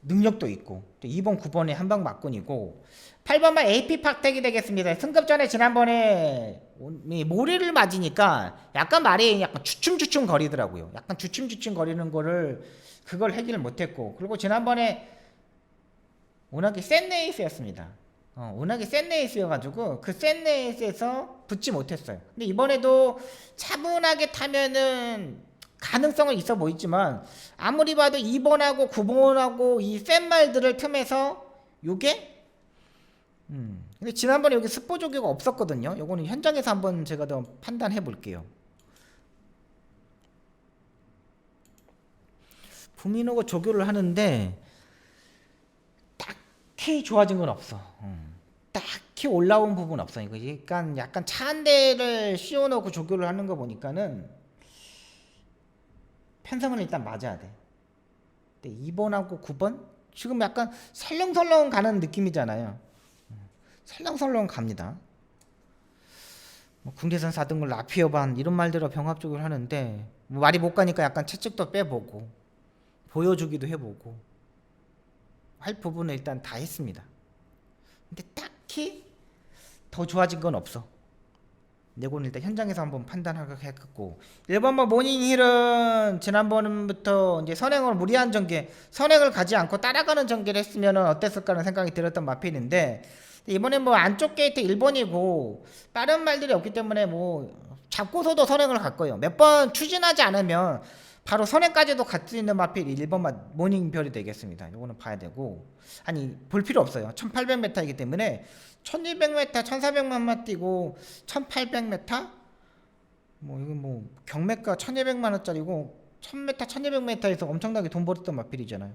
능력도 있고 2번, 9번에 한방 맞곤이고 8번만 AP 팍택이 되겠습니다. 승급 전에 지난번에 모래를 맞으니까 약간 말이 약간 주춤주춤 거리더라고요. 약간 주춤주춤 거리는 거를 그걸 해결을 못했고 그리고 지난번에 워낙에 센 레이스였습니다. 워낙에 센 레이스여가지고 그 센 레이스에서 붙지 못했어요. 근데 이번에도 차분하게 타면은 가능성은 있어 보이지만 아무리 봐도 2번하고 9번하고 이 센 말들을 틈에서 요게 근데 지난번에 여기 스포 조교가 없었거든요. 요거는 현장에서 한번 제가 더 판단해 볼게요. 부민호가 조교를 하는데 딱히 좋아진 건 없어. 딱히 올라온 부분 없어. 이거 약간 차 한 대를 씌워놓고 조교를 하는 거 보니까는 편성은 일단 맞아야 돼. 근데 2번하고 9번 지금 약간 설렁설렁 가는 느낌이잖아요. 설렁설렁 갑니다. 뭐 국내선 4등급 라피어반 이런 말대로 병합적으로 하는데 뭐 말이 못 가니까 약간 채찍도 빼보고 보여주기도 해보고 할 부분은 일단 다 했습니다. 근데 딱히 더 좋아진 건 없어. 이거는 일단 현장에서 한번 판단하겠고 1번만 모닝힐은 지난번부터 이제 선행을 무리한 전개 선행을 가지 않고 따라가는 전개를 했으면 어땠을까 하는 생각이 들었던 마필인데 이번엔 뭐 안쪽 게이트 1번이고 다른 말들이 없기 때문에 뭐 잡고서도 선행을 갈 거예요. 몇 번 추진하지 않으면 바로 선행까지도 갈 수 있는 마필 1번만 모닝별이 되겠습니다. 이거는 봐야 되고 아니 볼 필요 없어요. 1800m이기 때문에 1200m 1400만만 뛰고 1800m 뭐 이건 뭐 경매가 1200만원짜리고 1000m 1200m에서 엄청나게 돈 벌었던 마필이잖아요.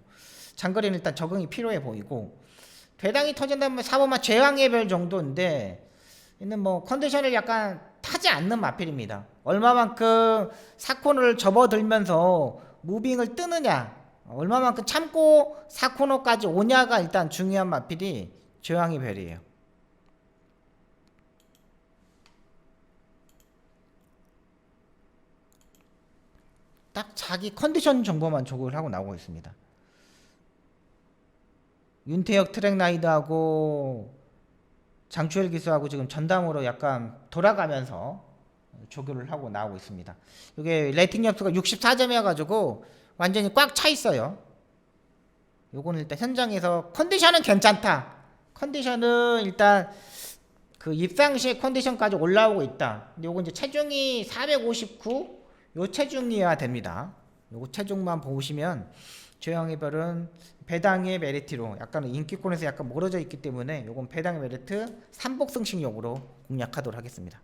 장거리는 일단 적응이 필요해 보이고 배당이 터진다면 4번만 제왕의 별 정도인데 얘는 뭐 컨디션을 약간 타지 않는 마필입니다. 얼마만큼 사코너를 접어들면서 무빙을 뜨느냐 얼마만큼 참고 사코너까지 오냐가 일단 중요한 마필이 제왕의 별이에요. 딱 자기 컨디션 정보만 조구를 하고 나오고 있습니다. 윤태혁 트랙라이드하고 장추열 기수하고 지금 전담으로 약간 돌아가면서 조교를 하고 나오고 있습니다. 이게 레이팅 점수가 64점이어가지고 완전히 꽉 차 있어요. 요거는 일단 현장에서 컨디션은 괜찮다. 컨디션은 일단 그 입상 시 컨디션까지 올라오고 있다. 근데 요거 이제 체중이 459, 요 체중이어야 됩니다. 요거 체중만 보시면 조영의 별은 배당의 메리트로 약간 인기권에서 약간 멀어져 있기 때문에 요건 배당의 메리트 3복 승식용으로 공략하도록 하겠습니다.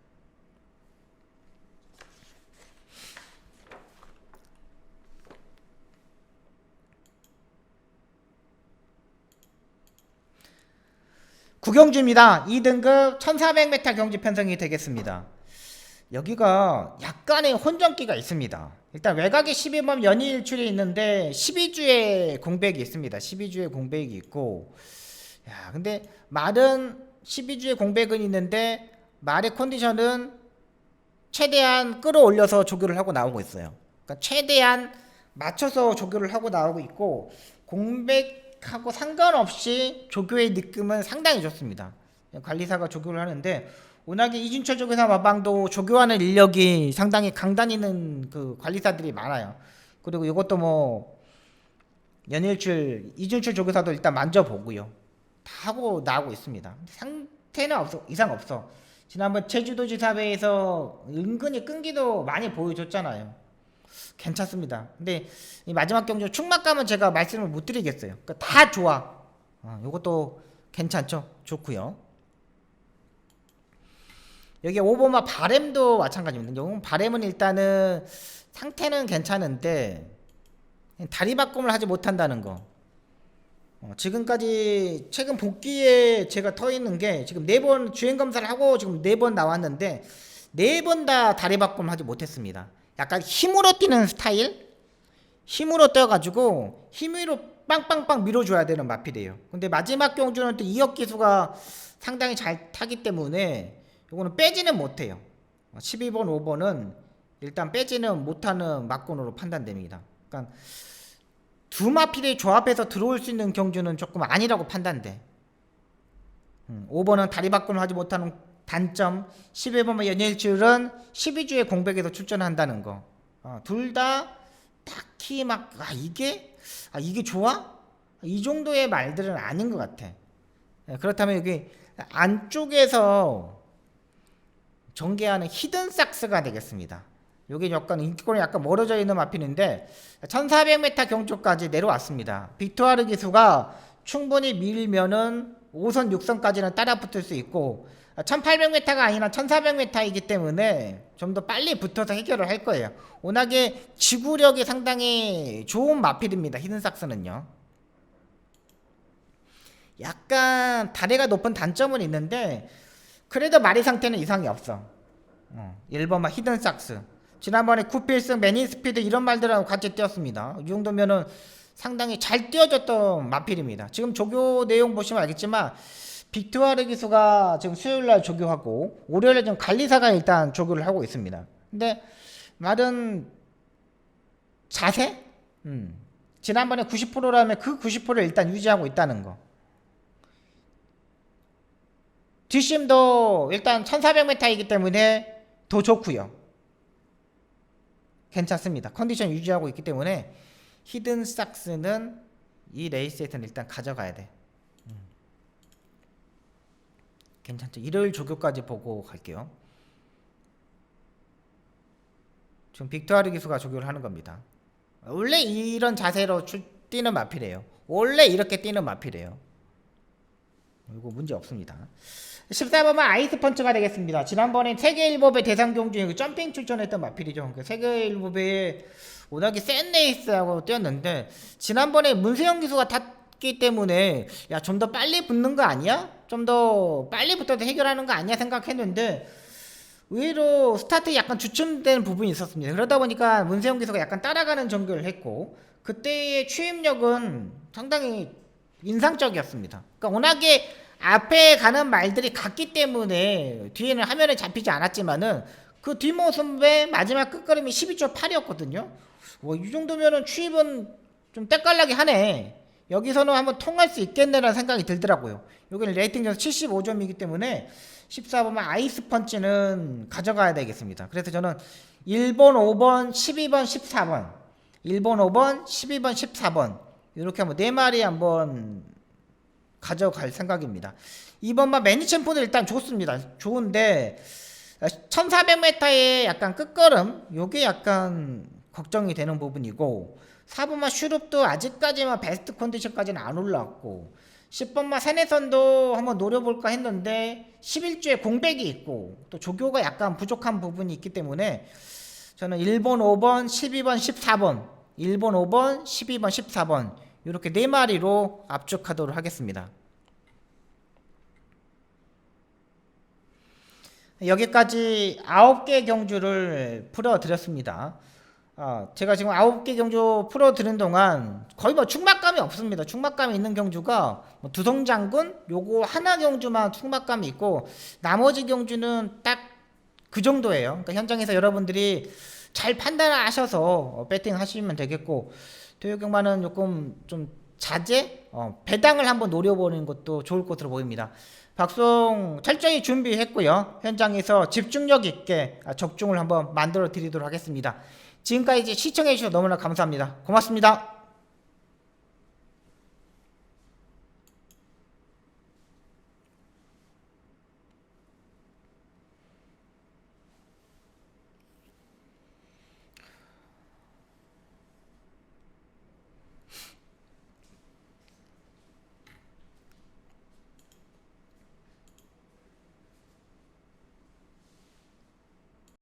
구경주입니다. 2등급 1400m 경주 편성이 되겠습니다. 여기가 약간의 혼전기가 있습니다. 일단 외곽에 12번 연이일출이 있는데 12주에 공백이 있습니다. 12주에 공백이 있고, 야 근데 말은 12주에 공백은 있는데 말의 컨디션은 최대한 끌어올려서 조교를 하고 나오고 있어요. 그러니까 최대한 맞춰서 조교를 하고 나오고 있고, 공백하고 상관없이 조교의 느낌은 상당히 좋습니다. 관리사가 조교를 하는데 워낙에 이준철 조교사 마방도 조교하는 인력이 상당히 강단 있는 그 관리사들이 많아요. 그리고 이것도 뭐 연일출 이준철 조교사도 일단 만져보고요. 다 하고 나오고 있습니다. 상태는 없어, 이상 없어. 지난번 제주도지사회에서 은근히 끈기도 많이 보여줬잖아요. 괜찮습니다. 근데 이 마지막 경주 충막감은 제가 말씀을 못 드리겠어요. 그러니까 다 좋아. 이것도 괜찮죠. 좋고요. 여기 오버마 바램도 마찬가지입니다. 요건 바램은 일단은 상태는 괜찮은데 다리 바꿈을 하지 못한다는 거. 지금까지 최근 복귀에 제가 터 있는 게 지금 4번 주행 검사를 하고 지금 4번 나왔는데 4번 다 다리 바꿈을 하지 못했습니다. 약간 힘으로 뛰는 스타일? 힘으로 뛰어가지고 힘으로 빵빵빵 밀어줘야 되는 마필이에요. 근데 마지막 경주는 또 이역 기수가 상당히 잘 타기 때문에 이거는 빼지는 못해요. 12번, 5번은 일단 빼지는 못하는 막군으로 판단됩니다. 그러니까 두 마필이 조합해서 들어올 수 있는 경주는 조금 아니라고 판단돼. 5번은 다리 바꿈을 하지 못하는 단점, 11번의 연일줄은 12주에 공백에서 출전한다는 거. 둘 다 딱히 막 이게 좋아? 이 정도의 말들은 아닌 것 같아. 그렇다면 여기 안쪽에서 전개하는 히든삭스가 되겠습니다. 여기 약간 인기권이 약간 멀어져 있는 마필인데 1400m 경주까지 내려왔습니다. 빅토르 기수가 충분히 밀면은 5선 6선까지는 따라 붙을 수 있고 1800m가 아니라 1400m이기 때문에 좀 더 빨리 붙어서 해결을 할 거예요. 워낙에 지구력이 상당히 좋은 마필입니다. 히든삭스는요. 약간 다리가 높은 단점은 있는데 그래도 마리 상태는 이상이 없어. 1번만 히든삭스. 지난번에 쿠필승, 매니스피드 이런 말들하고 같이 뛰었습니다. 이 정도면은 상당히 잘 뛰어줬던 마필입니다. 지금 조교 내용 보시면 알겠지만 빅토르 기수가 지금 수요일날 조교하고 월요일에 지금 관리사가 일단 조교를 하고 있습니다. 근데 말은 자세? 지난번에 90%라면 그 90%를 일단 유지하고 있다는 거. 뒷심도 일단 1400m이기 때문에 더 좋고요. 괜찮습니다. 컨디션 유지하고 있기 때문에 히든삭스는 이 레이스에서는 일단 가져가야 돼. 괜찮죠. 일요일 조교까지 보고 갈게요. 지금 빅토르 기수가 조교를 하는 겁니다. 원래 이런 자세로 뛰는 마필이에요. 원래 이렇게 뛰는 마필이에요. 이거 문제 없습니다. 14번은 아이스펀치가 되겠습니다. 지난번에 세계일보배 대상경주에 점핑 출전했던 마필이죠. 세계일보배에 워낙에 센 레이스하고 뛰었는데 지난번에 문세영 기수가 탔기 때문에 야 좀 더 빨리 붙는 거 아니야? 좀 더 빨리 붙어서 해결하는 거 아니야 생각했는데 의외로 스타트에 약간 주춤되는 부분이 있었습니다. 그러다 보니까 문세영 기수가 약간 따라가는 전개를 했고 그때의 추임력은 상당히 인상적이었습니다. 그러니까 워낙에 앞에 가는 말들이 같기 때문에 뒤에는 화면에 잡히지 않았지만은 그 뒷모습의 마지막 끝걸음이 12초 8이었거든요. 이 정도면은 추입은 좀 때깔나게 하네. 여기서는 한번 통할 수 있겠네라는 생각이 들더라고요. 여기는 레이팅 점수 75점이기 때문에 14번만 아이스 펀치는 가져가야 되겠습니다. 그래서 저는 1번, 5번, 12번, 14번 1번, 5번, 12번, 14번 이렇게 한번 4마리 한번 가져갈 생각입니다. 2번만 매니챔프는 일단 좋습니다. 좋은데 1400m의 약간 끝걸음 요게 약간 걱정이 되는 부분이고 4번만 슈룹도 아직까지만 베스트 컨디션까지는 안 올라왔고 10번만 세네선도 한번 노려볼까 했는데 11주에 공백이 있고 또 조교가 약간 부족한 부분이 있기 때문에 저는 1번, 5번, 12번, 14번 1번, 5번, 12번, 14번 이렇게 4마리로 압축하도록 하겠습니다. 여기까지 9개 경주를 풀어드렸습니다. 제가 지금 9개 경주 풀어드린 동안 거의 뭐 충막감이 없습니다. 충막감이 있는 경주가 뭐 두성장군 요거 하나 경주만 충막감이 있고 나머지 경주는 딱 그 정도예요. 그러니까 현장에서 여러분들이 잘 판단하셔서 배팅 하시면 되겠고 토요경마는 조금 좀 자제 배당을 한번 노려보는 것도 좋을 것으로 보입니다. 박송 철저히 준비했고요. 현장에서 집중력 있게 적중을 한번 만들어 드리도록 하겠습니다. 지금까지 시청해 주셔서 너무나 감사합니다. 고맙습니다.